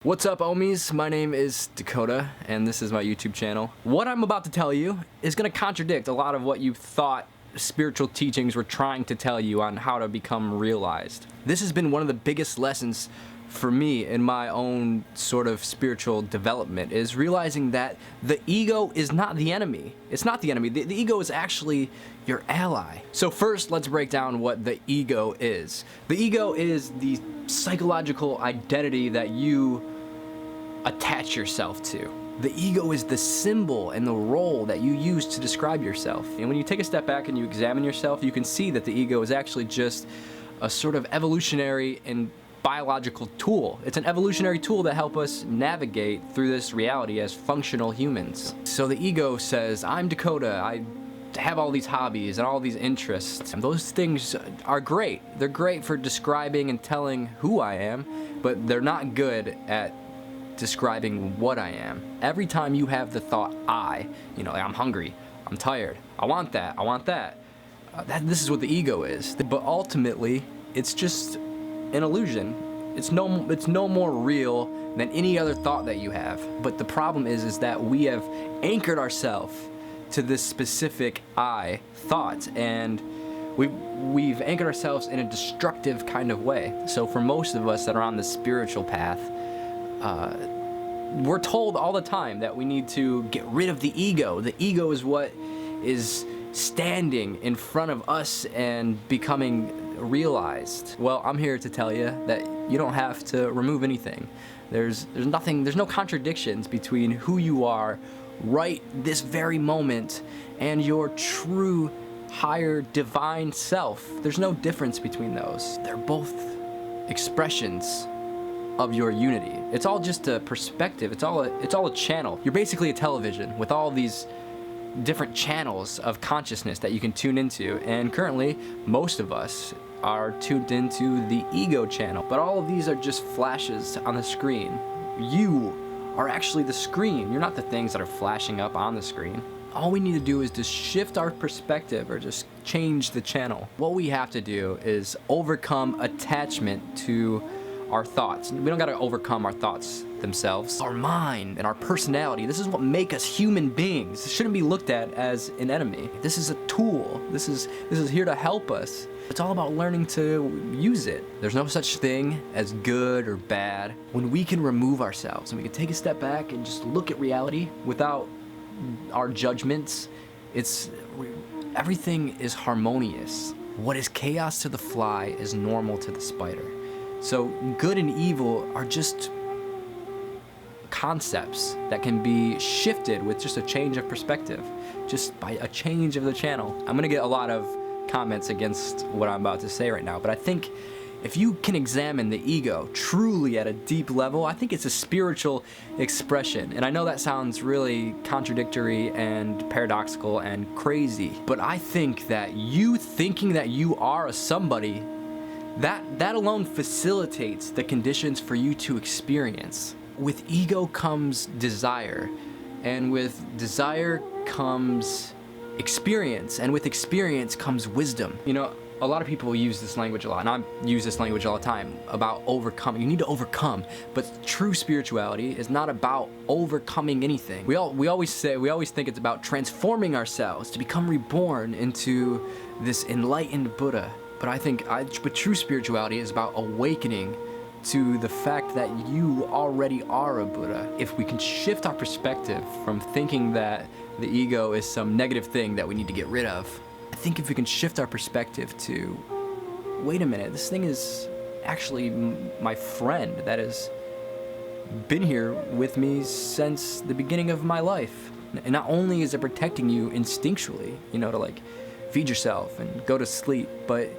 What's up, homies? My name is Dakota, and this is my YouTube channel. What I'm about to tell you is going to contradict a lot of what you thought spiritual teachings were trying to tell you on how to become realized. This has been one of the biggest lessons for me in my own sort of spiritual development, is realizing that the ego is not the enemy. It's not the enemy. The ego is actually your ally. So first, let's break down what the ego is. The ego is the psychological identity that you attach yourself to. The ego is the symbol and the role that you use to describe yourself. And when you take a step back and you examine yourself, you can see that the ego is actually just a sort of evolutionary and biological tool. It's an evolutionary tool that helps us navigate through this reality as functional humans. So the ego says, I'm Dakota, I have all these hobbies and all these interests. And those things are great. They're great for describing and telling who I am, but they're not good at describing what I am. Every time you have the thought I'm hungry, I'm tired, I want that, this is what the ego is. But ultimately, it's just an illusion. It's no more real than any other thought that you have. But the problem is that we have anchored ourselves to this specific I thought, and we've anchored ourselves in a destructive kind of way. So for most of us that are on the spiritual path, we're told all the time that we need to get rid of the ego. The ego is what is standing in front of us and becoming realized. Well, I'm here to tell you that you don't have to remove anything. There's no contradictions between who you are right this very moment and your true higher divine self. There's no difference between those. They're both expressions of your unity. It's all just a perspective. It's all a channel. You're basically a television with all these different channels of consciousness that you can tune into, and currently most of us are tuned into the ego channel. But all of these are just flashes on the screen. You are actually the screen. You're not the things that are flashing up on the screen. All we need to do is just shift our perspective or just change the channel. What we have to do is overcome attachment to our thoughts. We don't gotta overcome our thoughts themselves. Our mind and our personality, this is what make us human beings. This shouldn't be looked at as an enemy. This is a tool. This is here to help us. It's all about learning to use it. There's no such thing as good or bad. When we can remove ourselves and we can take a step back and just look at reality without our judgments, everything is harmonious. What is chaos to the fly is normal to the spider. So good and evil are just concepts that can be shifted with just a change of perspective, just by a change of the channel. I'm gonna get a lot of comments against what I'm about to say right now, but I think if you can examine the ego truly at a deep level, I think it's a spiritual expression. And I know that sounds really contradictory and paradoxical and crazy, but I think that you thinking that you are a somebody, that alone facilitates the conditions for you to experience. With ego comes desire, and with desire comes experience, and with experience comes wisdom. You know, a lot of people use this language a lot, and I use this language all the time about overcoming. You need to overcome, but true spirituality is not about overcoming anything. We always think it's about transforming ourselves to become reborn into this enlightened Buddha. But true spirituality is about awakening to the fact that you already are a Buddha. If we can shift our perspective from thinking that the ego is some negative thing that we need to get rid of, I think if we can shift our perspective to, wait a minute, this thing is actually my friend that has been here with me since the beginning of my life. And not only is it protecting you instinctually, to like feed yourself and go to sleep, but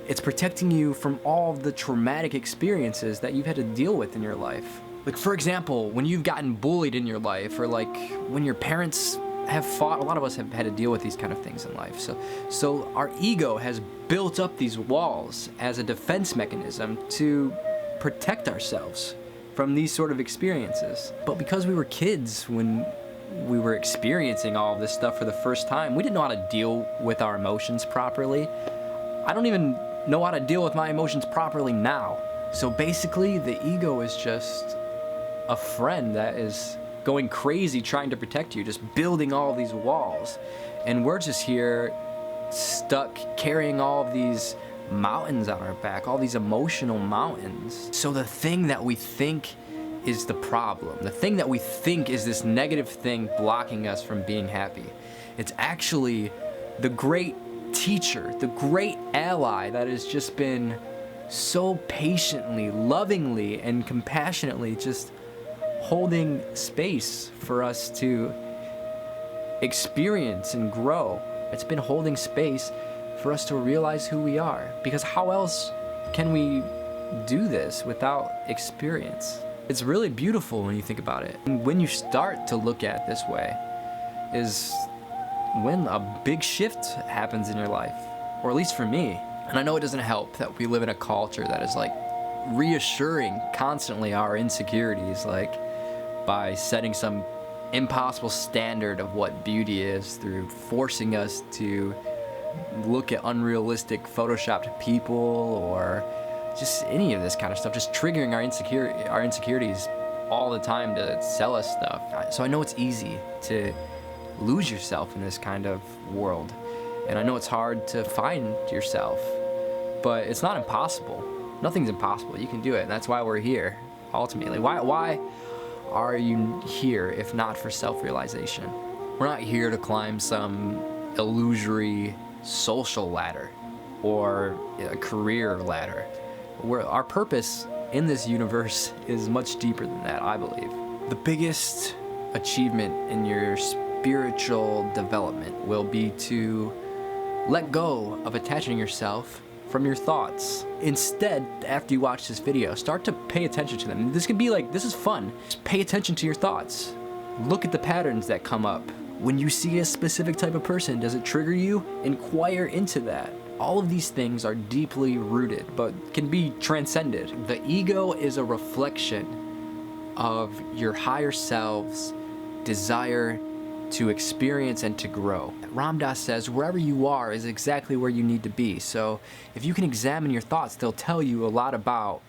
it's protecting you from all the traumatic experiences that you've had to deal with in your life. Like, for example, when you've gotten bullied in your life, or like when your parents have fought, a lot of us have had to deal with these kind of things in life. So our ego has built up these walls as a defense mechanism to protect ourselves from these sort of experiences. But because we were kids when we were experiencing all of this stuff for the first time, we didn't know how to deal with our emotions properly. I don't even know how to deal with my emotions properly now. So basically, the ego is just a friend that is going crazy trying to protect you, just building all these walls. And we're just here stuck carrying all of these mountains on our back, all these emotional mountains. So the thing that we think is the problem, the thing that we think is this negative thing blocking us from being happy, it's actually the great teacher, the great ally that has just been so patiently, lovingly, and compassionately just holding space for us to experience and grow. It's been holding space for us to realize who we are, because how else can we do this without experience? It's really beautiful when you think about it. And when you start to look at it this way is when a big shift happens in your life, or at least for me. And I know it doesn't help that we live in a culture that is like reassuring constantly our insecurities, like by setting some impossible standard of what beauty is through forcing us to look at unrealistic photoshopped people, or just any of this kind of stuff, just triggering our insecurities all the time to sell us stuff. So I know it's easy to lose yourself in this kind of world, and I know it's hard to find yourself, but it's not impossible. Nothing's impossible. You can do it, and that's why we're here ultimately. Why are you here if not for self-realization? We're not here to climb some illusory social ladder or a career ladder. Our purpose in this universe is much deeper than that, I believe. The biggest achievement in your spiritual development will be to let go of attaching yourself from your thoughts. Instead, after you watch this video, start to pay attention to them. This could be like, this is fun. Just pay attention to your thoughts. Look at the patterns that come up. When you see a specific type of person, does it trigger you? Inquire into that. All of these things are deeply rooted, but can be transcended. The ego is a reflection of your higher self's desire to experience and to grow. Ram Dass says, wherever you are is exactly where you need to be. So if you can examine your thoughts, they'll tell you a lot about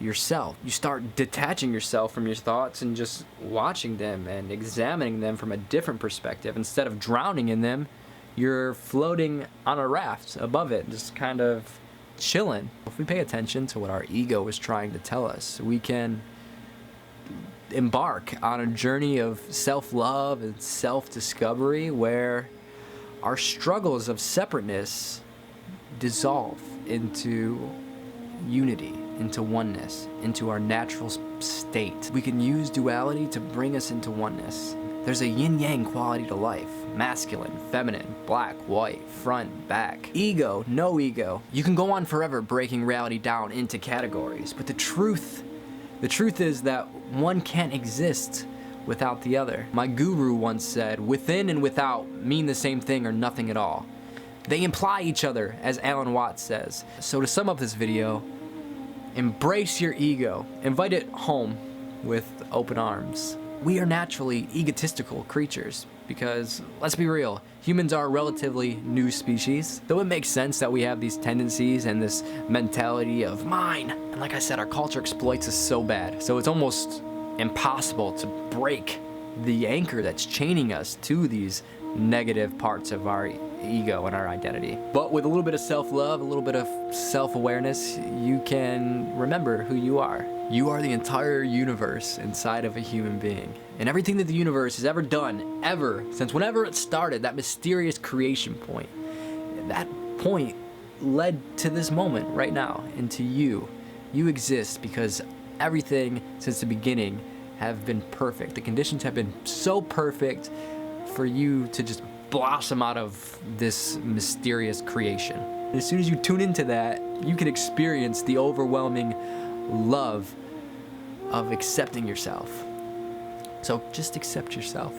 yourself. You start detaching yourself from your thoughts and just watching them and examining them from a different perspective. Instead of drowning in them, you're floating on a raft above it, just kind of chilling. If we pay attention to what our ego is trying to tell us, we can embark on a journey of self-love and self-discovery where our struggles of separateness dissolve into unity, into oneness, into our natural state. We can use duality to bring us into oneness. There's a yin-yang quality to life. Masculine, feminine, black, white, front, back. Ego, no ego. You can go on forever breaking reality down into categories, but the truth is that one can't exist without the other. My guru once said, within and without mean the same thing or nothing at all. They imply each other, as Alan Watts says. So to sum up this video, embrace your ego. Invite it home with open arms. We are naturally egotistical creatures because, let's be real, humans are a relatively new species. Though it makes sense that we have these tendencies and this mentality of mine. And like I said, our culture exploits us so bad. So it's almost impossible to break the anchor that's chaining us to these negative parts of our ego and our identity. But with a little bit of self-love, a little bit of self-awareness, you can remember who you are. You are the entire universe inside of a human being. And everything that the universe has ever done, ever, since whenever it started, that mysterious creation point, that point led to this moment right now, and to you. You exist because everything since the beginning have been perfect. The conditions have been so perfect for you to just blossom out of this mysterious creation. And as soon as you tune into that, you can experience the overwhelming love of accepting yourself. So just accept yourself.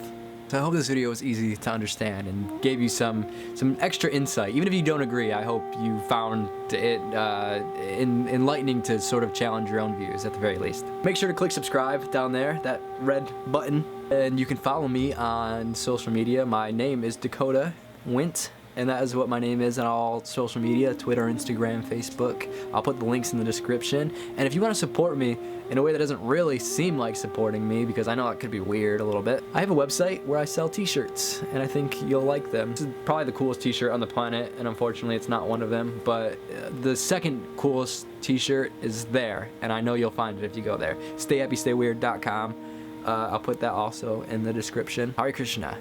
So I hope this video was easy to understand and gave you some extra insight. Even if you don't agree, I hope you found it enlightening to sort of challenge your own views at the very least. Make sure to click subscribe down there, that red button. And you can follow me on social media. My name is Dakota Wint, and that is what my name is on all social media, Twitter, Instagram, Facebook. I'll put the links in the description. And if you want to support me in a way that doesn't really seem like supporting me, because I know it could be weird a little bit, I have a website where I sell t-shirts, and I think you'll like them. This is probably the coolest t-shirt on the planet, and unfortunately it's not one of them, but the second coolest t-shirt is there, and I know you'll find it if you go there. StayHappyStayWeird.com. I'll put that also in the description. Hare Krishna.